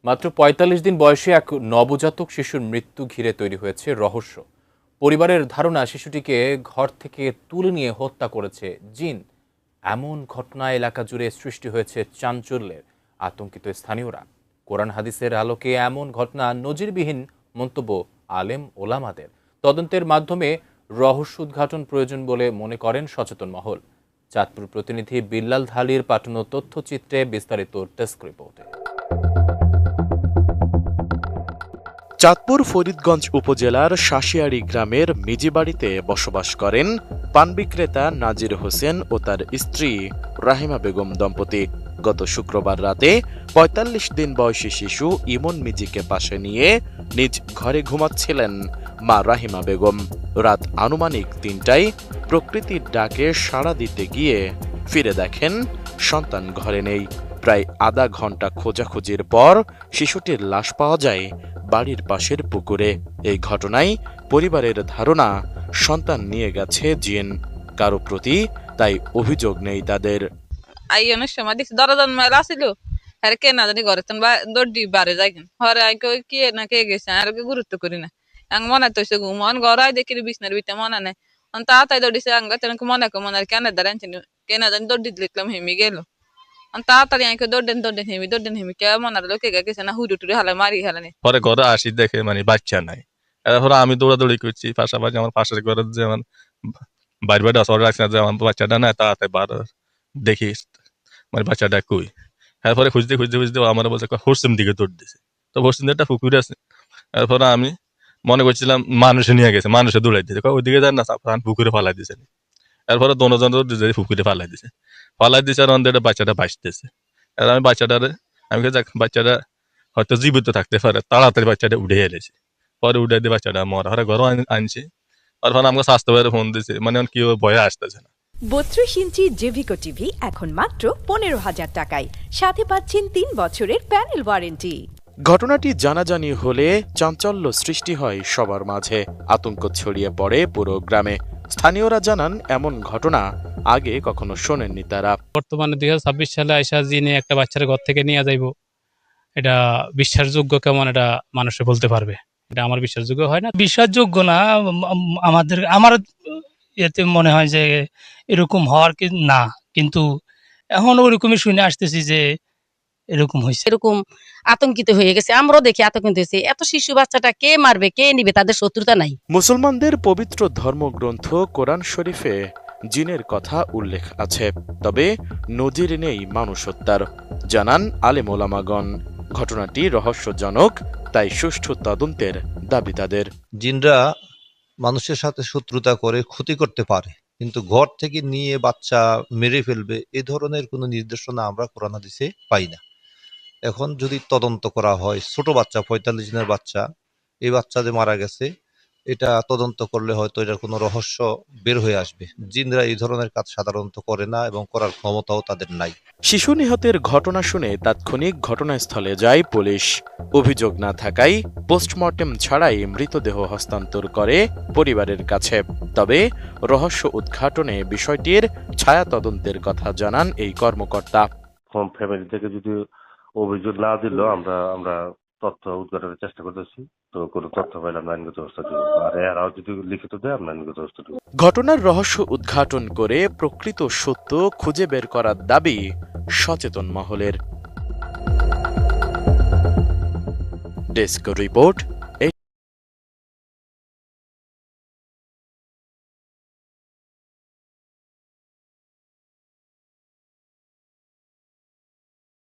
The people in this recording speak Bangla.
মাত্র ৪৫ দিন বয়সে এক নবজাতক শিশুর মৃত্যু ঘিরে তৈরি হয়েছে রহস্য। পরিবারের ধারণা শিশুটিকে ঘর থেকে তুলে নিয়ে হত্যা করেছে জিন। এমন ঘটনায় এলাকা জুড়ে সৃষ্টি হয়েছে চাঞ্চল্যের। আতঙ্কিত স্থানীয়রা। কোরআন হাদিসের আলোকে এমন ঘটনা নজিরবিহীন মন্তব্য আলেম ওলামাদের। তদন্তের মাধ্যমে রহস্য উদ্ঘাটন প্রয়োজন বলে মনে করেন সচেতন মহল। চাঁদপুর প্রতিনিধি বিল্লাল ধালির পাঠানো তথ্যচিত্রে বিস্তারিত ডেস্ক রিপোর্টে। চাঁদপুর ফরিদগঞ্জ উপজেলার শাসিয়াড়ি গ্রামের মিজিবাড়িতে বসবাস করেন পান বিক্রেতা নাজির হোসেন ও তার স্ত্রী রাহিমা বেগম দম্পতি। গত শুক্রবার রাতে ৪৫ দিন বয়সী শিশু ইমন মিজিকে পাশে নিয়ে নিজ ঘরে ঘুমাচ্ছিলেন মা রাহিমা বেগম। রাত আনুমানিক ৩টায় প্রকৃতির ডাকে সাড়া দিতে গিয়ে ফিরে দেখেন সন্তান ঘরে নেই। প্রায় আধা ঘন্টা খোঁজাখুঁজির পর শিশুটির লাশ পাওয়া যায় বাড়ির পাশের পুকুরে। এই ঘটনায় পরিবারের ধারণা সন্তান নিয়ে গেছে জিন। কারো প্রতি তাই অভিযোগ নেই তাদের। অনেক সময় দেখছি দরজার মেলা ছিল, আর কে না জানি ঘরে দৌড়ি বারে যাই হরে কে না কে গেছে আর গুরুত্ব করি না। মনে তো ঘুমন ঘর দেখি বিছনার ভিতরে মনে নেই, তাড়াতাড়ি দৌড়িছে মনে কেন দাঁড়ান কে না জানি দৌড়ি দেখলাম হেমি গেল। তাড়াতাড়ি দৌড়েন হেমি কে মনে লোকে গেছে না হুড়ি টুড়ি হালে মারি হালানি। পরে ঘরে আসি দেখে বাচ্চা নাই। এরপরে আমি দৌড়াদৌড়ি করছি, পাশাপাশি আমার পাশের ঘরে যে আমার বাইরে আসর রাখছে না যে আমার বাচ্চাটা নাই, তাড়াতাড়ি বার দেখি বাচ্চাটা কই। এরপরে খুঁজতে আমার বলছে হরসিম দিকে দৌড় দিছে। তো হরসিম একটা পুকুর আছে। এরপরে আমি মনে করছিলাম মানুষে নিয়ে গেছে, মানুষে দৌড়াই দিছে, ওইদিকে যান না পুকুরে ফালাই দিছে। এরপরে দোনোজন পুকুরে ফালাই দিছে আর অন্ধের বাচ্চাটা বাঁচতেছে। আর আমি বাচ্চাটা হয়তো জীবিত থাকতে পারে, তাড়াতাড়ি বাচ্চাটা উঠে এলেছে। পরে উঠে দিয়ে বাচ্চাটা মরা হরে ঘরও আনছে। তারপর আমাকে স্বাস্থ্য বাইরে ফোন দিছে, কেউ ভয়ে আসতেছে না। ৩২ ইঞ্চি জেভিকো টিভি এখন মাত্র ১৫,০০০ টাকায়, সাথে পাচ্ছেন ৩ বছরের প্যানেল ওয়ারেন্টি। ঘটনাটি জানাজানি হলে চাঞ্চল্য সৃষ্টি হয় সবার মাঝে। আতঙ্ক ছড়িয়ে পড়ে পুরো গ্রামে। স্থানীয়রা জানান এমন ঘটনা আগে কখনো শোনেননি তারা। বর্তমানে ২০২৬ সালে আইসা জিনে একটা বাচ্চার ঘর থেকে নিয়ে যাইব, এটা বিশ্বাসযোগ্য কেমন এটা মানুষে বলতে পারবে? এটা আমার বিশ্বাসযোগ্য হয় না, বিশ্বাসযোগ্য না। আমার এতে মনে হয় যে এরকম হওয়ার না, কিন্তু এখন ওরকমই শুনে আসতেছি যে এরকম হয়েছে। এরকম আতঙ্কিত হয়ে গেছে, আমরাও দেখি আতঙ্কিত হয়েছে। এত শিশু বাচ্চাটা কে মারবে, কে নিবে? তাদের শত্রুতা নাই। মুসলমানদের পবিত্র ধর্মগ্রন্থ কোরআন শরীফে জিনের কথা উল্লেখ আছে, তবে নজির নেই মানুষ হত্যার, জানান আলেম ওলামাগণ। ঘটনাটি রহস্যজনক, তাই সুষ্ঠু তদন্তের দাবি তাদের। জিনরা মানুষের সাথে শত্রুতা করে ক্ষতি করতে পারে, কিন্তু ঘর থেকে নিয়ে বাচ্চা মেরে ফেলবে এ ধরনের কোনো নির্দেশনা আমরা কোরআন হাদিসে পাই না। এখন যদি তদন্ত করা হয়, ছোট বাচ্চা ৪৫ দিনের বাচ্চা, এই বাচ্চা যে মারা গেছে, এটা তদন্ত করলে হয়তো এটার কোনো রহস্য বের হয়ে আসবে। জিনরা এই ধরনের কাজ সাধারণত করে না এবং করার ক্ষমতাও তাদের নাই। শিশু নিহতের ঘটনা শুনে তাৎক্ষণিক ঘটনাস্থলে যায় পুলিশ। অভিযোগ না থাকায় পোস্টমর্টেম ছাড়াই মৃতদেহ হস্তান্তর করে পরিবারের কাছে। তবে রহস্য উদ্ঘাটনে বিষয়টির ছায়া তদন্তের কথা জানান এই কর্মকর্তা। ফ্যামিলি থেকে যদি অভিযোগ না দিল আমরা তথ্য উদ্ঘাটনের চেষ্টা করতেছি। তো কোনো তথ্য পাইলে আমরা আইনগত ব্যবস্থা দিব, আর এরাও যদি লিখিত দেয় আমরা আইনগত ব্যবস্থা দিব। ঘটনার রহস্য উদ্ঘাটন করে প্রকৃত সত্য খুঁজে বের করার দাবি সচেতন মহলের। Desk report,